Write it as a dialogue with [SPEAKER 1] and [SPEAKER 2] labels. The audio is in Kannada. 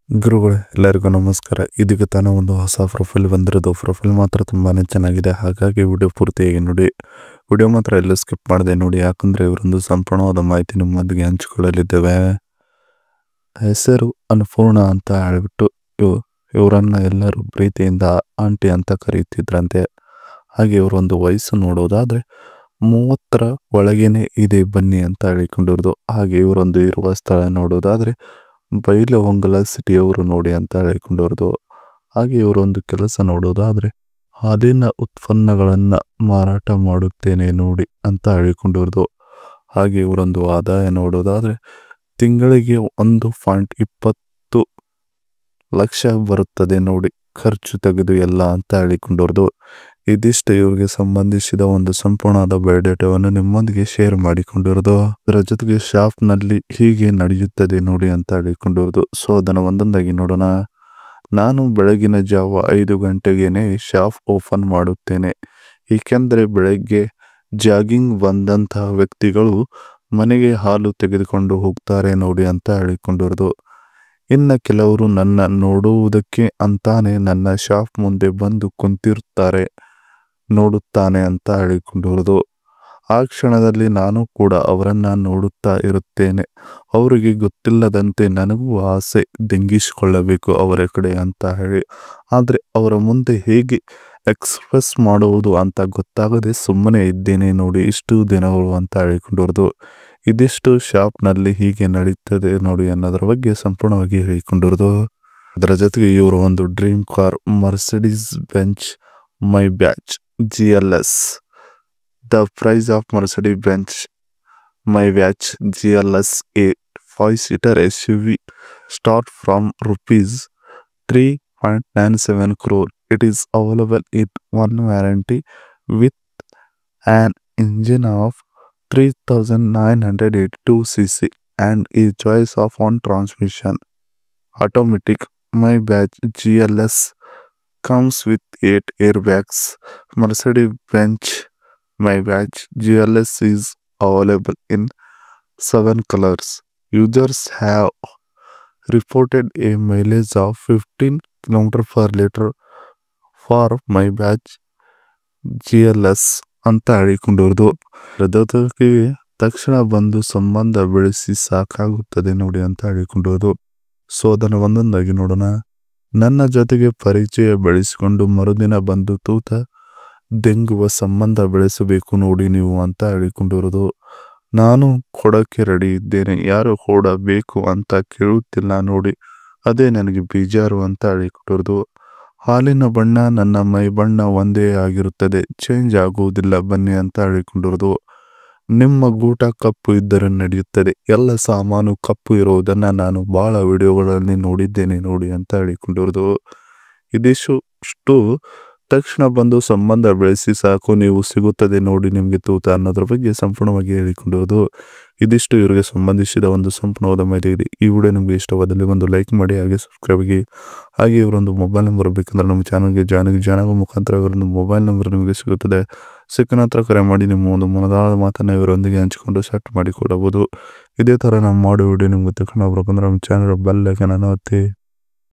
[SPEAKER 1] ಗುರುಗಳೇ ಎಲ್ಲರಿಗೂ ನಮಸ್ಕಾರ. ಇದೀಗ ತಾನೇ ಒಂದು ಹೊಸ ಪ್ರೊಫೈಲ್ ಬಂದಿರೋದು. ಪ್ರೊಫೈಲ್ ಮಾತ್ರ ತುಂಬಾನೇ ಚೆನ್ನಾಗಿದೆ, ಹಾಗಾಗಿ ವಿಡಿಯೋ ಪೂರ್ತಿಯಾಗಿ ನೋಡಿ. ವಿಡಿಯೋ ಮಾತ್ರ ಎಲ್ಲ ಸ್ಕಿಪ್ ಮಾಡದೆ ನೋಡಿ, ಯಾಕಂದ್ರೆ ಇವರೊಂದು ಸಂಪೂರ್ಣವಾದ ಮಾಹಿತಿ ನಿಮ್ಮೊಂದಿಗೆ ಹಂಚಿಕೊಳ್ಳಲಿದ್ದೇವೆ. ಹೆಸರು ಅನ್ನಪೂರ್ಣ ಅಂತ ಹೇಳ್ಬಿಟ್ಟು ಇವರನ್ನ ಎಲ್ಲರೂ ಪ್ರೀತಿಯಿಂದ ಆಂಟಿ ಅಂತ ಕರೆಯುತ್ತಿದ್ರಂತೆ. ಹಾಗೆ ಇವರೊಂದು ವಯಸ್ಸು ನೋಡೋದಾದ್ರೆ 30ರ ಒಳಗೇನೆ ಇದೆ ಬನ್ನಿ ಅಂತ ಹೇಳಿಕೊಂಡಿರೋದು. ಹಾಗೆ ಇವರೊಂದು ಇರುವ ಸ್ಥಳ ನೋಡೋದಾದ್ರೆ ಬೈಲಹೊಂಗಲ ಸಿಟಿಯವರು ನೋಡಿ ಅಂತ ಹೇಳಿಕೊಂಡವ್ರದು. ಹಾಗೆ ಇವರೊಂದು ಕೆಲಸ ನೋಡೋದಾದ್ರೆ ಹಾಲಿನ ಉತ್ಪನ್ನಗಳನ್ನ ಮಾರಾಟ ಮಾಡುತ್ತೇನೆ ನೋಡಿ ಅಂತ ಹೇಳಿಕೊಂಡವ್ರದು. ಹಾಗೆ ಇವರೊಂದು ಆದಾಯ ನೋಡೋದಾದ್ರೆ ತಿಂಗಳಿಗೆ 1.20 ಲಕ್ಷ ಬರುತ್ತದೆ ನೋಡಿ, ಖರ್ಚು ತೆಗೆದು ಎಲ್ಲ ಅಂತ ಹೇಳಿಕೊಂಡವ್ರದು. ಇದಿಷ್ಟು ಇವ್ರಿಗೆ ಸಂಬಂಧಿಸಿದ ಒಂದು ಸಂಪೂರ್ಣವಾದ ಬಯೋಡೇಟಾವನ್ನು ನಿಮ್ಮೊಂದಿಗೆ ಶೇರ್ ಮಾಡಿಕೊಂಡಿರೋದು. ಅದರ ಜೊತೆಗೆ ಶಾಪ್ ನಲ್ಲಿ ಹೀಗೆ ನಡೆಯುತ್ತದೆ ನೋಡಿ ಅಂತ ಹೇಳಿಕೊಂಡಿರೋದು. ಸೊ ಅದನ್ನು ಒಂದೊಂದಾಗಿ ನೋಡೋಣ. ನಾನು ಬೆಳಗಿನ ಜಾವ 5 ಗಂಟೆಗೇನೆ ಶಾಪ್ ಓಪನ್ ಮಾಡುತ್ತೇನೆ, ಏಕೆಂದರೆ ಬೆಳಗ್ಗೆ ಜಾಗಿಂಗ್ ಬಂದಂತಹ ವ್ಯಕ್ತಿಗಳು ಮನೆಗೆ ಹಾಲು ತೆಗೆದುಕೊಂಡು ಹೋಗ್ತಾರೆ ನೋಡಿ ಅಂತ ಹೇಳಿಕೊಂಡಿರೋದು. ಇನ್ನು ಕೆಲವರು ನನ್ನ ನೋಡುವುದಕ್ಕೆ ಅಂತಾನೆ ನನ್ನ ಶಾಪ್ ಮುಂದೆ ಬಂದು ಕುಂತಿರುತ್ತಾರೆ, ನೋಡುತ್ತಾನೆ ಅಂತ ಹೇಳಿಕೊಂಡಿರೋದು. ಆ ಕ್ಷಣದಲ್ಲಿ ನಾನು ಕೂಡ ಅವರನ್ನ ನೋಡುತ್ತಾ ಇರುತ್ತೇನೆ. ಅವರಿಗೆ ಗೊತ್ತಿಲ್ಲದಂತೆ ನನಗೂ ಆಸೆ ದಂಗಿಸಿಕೊಳ್ಳಬೇಕು ಅವರ ಕಡೆ ಅಂತ ಹೇಳಿ, ಆದರೆ ಅವರ ಮುಂದೆ ಹೇಗೆ ಎಕ್ಸ್ಪ್ರೆಸ್ ಮಾಡುವುದು ಅಂತ ಗೊತ್ತಾಗದೆ ಸುಮ್ಮನೆ ಇದ್ದೇನೆ ನೋಡಿ ಇಷ್ಟು ದಿನಗಳು ಅಂತ ಹೇಳಿಕೊಂಡಿರೋದು. ಇದಿಷ್ಟು ಶಾಪ್ನಲ್ಲಿ ಹೀಗೆ ನಡೀತದೆ ನೋಡಿ ಅನ್ನೋದ್ರ ಬಗ್ಗೆ ಸಂಪೂರ್ಣವಾಗಿ ಹೇಳಿಕೊಂಡಿರೋದು. ಅದರ ಜೊತೆಗೆ ಇವರು ಒಂದು dream car Mercedes Benz Maybach GLS. The price of Mercedes-Benz Maybach GLS a 5-seater SUV start from rupees 3.97 crore. It is available in one warranty with an engine of 3982 cc and a choice of one transmission. Automatic Maybach GLS comes with 8 airbags. Mercedes-Benz Maybach GLS is available in 7 colors. Users have reported a mileage of 15 km/L for Maybach GLS ಅಂತ ಹೇಳಿಕೊಂಡಿರೋದು. ಹೃದಯಕ್ಕೆ ತಕ್ಷಣ ಬಂದು ಸಂಬಂಧ ಬೆಳೆಸಿ ಸಾಕಾಗುತ್ತದೆ ನೋಡಿ ಅಂತ ಹೇಳಿಕೊಂಡಿರೋದು. ಸೊ ಅದನ್ನು ಒಂದೊಂದಾಗಿ ನೋಡೋಣ. ನನ್ನ ಜೊತೆಗೆ ಪರಿಚಯ ಬೆಳೆಸಿಕೊಂಡು ಮರುದಿನ ಬಂದು ತೂತ ದೆಂಗುವ ಸಂಬಂಧ ಬೆಳೆಸಬೇಕು ನೋಡಿ ನೀವು ಅಂತ ಹೇಳಿಕೊಂಡಿರೋದು. ನಾನು ಕೊಡಕ್ಕೆ ರೆಡಿ ಇದ್ದೇನೆ, ಯಾರು ಕೂಡ ಬೇಕು ಅಂತ ಕೇಳುತ್ತಿಲ್ಲ ನೋಡಿ, ಅದೇ ನನಗೆ ಬೇಜಾರು ಅಂತ ಹೇಳಿಕೊಂಡಿರೋದು. ಹಾಲಿನ ಬಣ್ಣ ನನ್ನ ಮೈ ಬಣ್ಣ ಒಂದೇ ಆಗಿರುತ್ತದೆ, ಚೇಂಜ್ ಆಗುವುದಿಲ್ಲ ಬನ್ನಿ ಅಂತ ಹೇಳಿಕೊಂಡಿರೋದು. ನಿಮ್ಮ ಗೂಟ ಕಪ್ಪು ಇದ್ದರೆ ನಡೆಯುತ್ತದೆ, ಎಲ್ಲ ಸಾಮಾನು ಕಪ್ಪು ಇರುವುದನ್ನ ನಾನು ಬಹಳ ವಿಡಿಯೋಗಳಲ್ಲಿ ನೋಡಿದ್ದೇನೆ ನೋಡಿ ಅಂತ ಹೇಳಿಕೊಂಡಿರೋದು. ಇದಿಷ್ಟು ತಕ್ಷಣ ಬಂದು ಸಂಬಂಧ ಬೆಳೆಸಿ ಸಾಕು, ನೀವು ಸಿಗುತ್ತದೆ ನೋಡಿ ನಿಮಗೆ ತೂತ ಅನ್ನೋದ್ರ ಬಗ್ಗೆ ಸಂಪೂರ್ಣವಾಗಿ ಹೇಳಿಕೊಂಡಿರೋದು. ಇದಿಷ್ಟು ಇವರಿಗೆ ಸಂಬಂಧಿಸಿದ ಒಂದು ಸಂಪೂರ್ಣವಾದ ಮಾಹಿತಿ ಇದೆ. ಈ ವಿಡಿಯೋ ನಿಮಗೆ ಇಷ್ಟವಾದಲ್ಲಿ ಒಂದು ಲೈಕ್ ಮಾಡಿ, ಹಾಗೆ ಸಬ್ಸ್ಕ್ರೈಬ್ ಆಗಿ. ಹಾಗೆ ಇವರೊಂದು ಮೊಬೈಲ್ ನಂಬರ್ ಬೇಕಂದ್ರೆ ನಮ್ಮ ಚಾನಲ್ಗೆ ಜಾಯ್ನ್ ಆಗೋ ಮುಖಾಂತರ ಇವರೊಂದು ಮೊಬೈಲ್ ನಂಬರ್ ನಿಮಗೆ ಸಿಗುತ್ತದೆ. ಸಿಕ್ಕ ನಂತರ ಕರೆ ಮಾಡಿ ನಿಮ್ಮ ಒಂದು ಮನದಾಳದ ಮಾತನ್ನು ಇವರೊಂದಿಗೆ ಹಂಚಿಕೊಂಡು ಸೆಟ್ ಮಾಡಿಕೊಡಬಹುದು. ಇದೇ ಥರ ನಾವು ಮಾಡೋ ವಿಡಿಯೋ ನಿಮ್ಗೆ ತಗೊಂಡು ಬರ್ಬೇಕಂದ್ರೆ ನಮ್ಮ ಚಾನಲ್ ಬೆಲ್ ಐಕಾನ್ ಅನ್ನು ಒತ್ತಿ.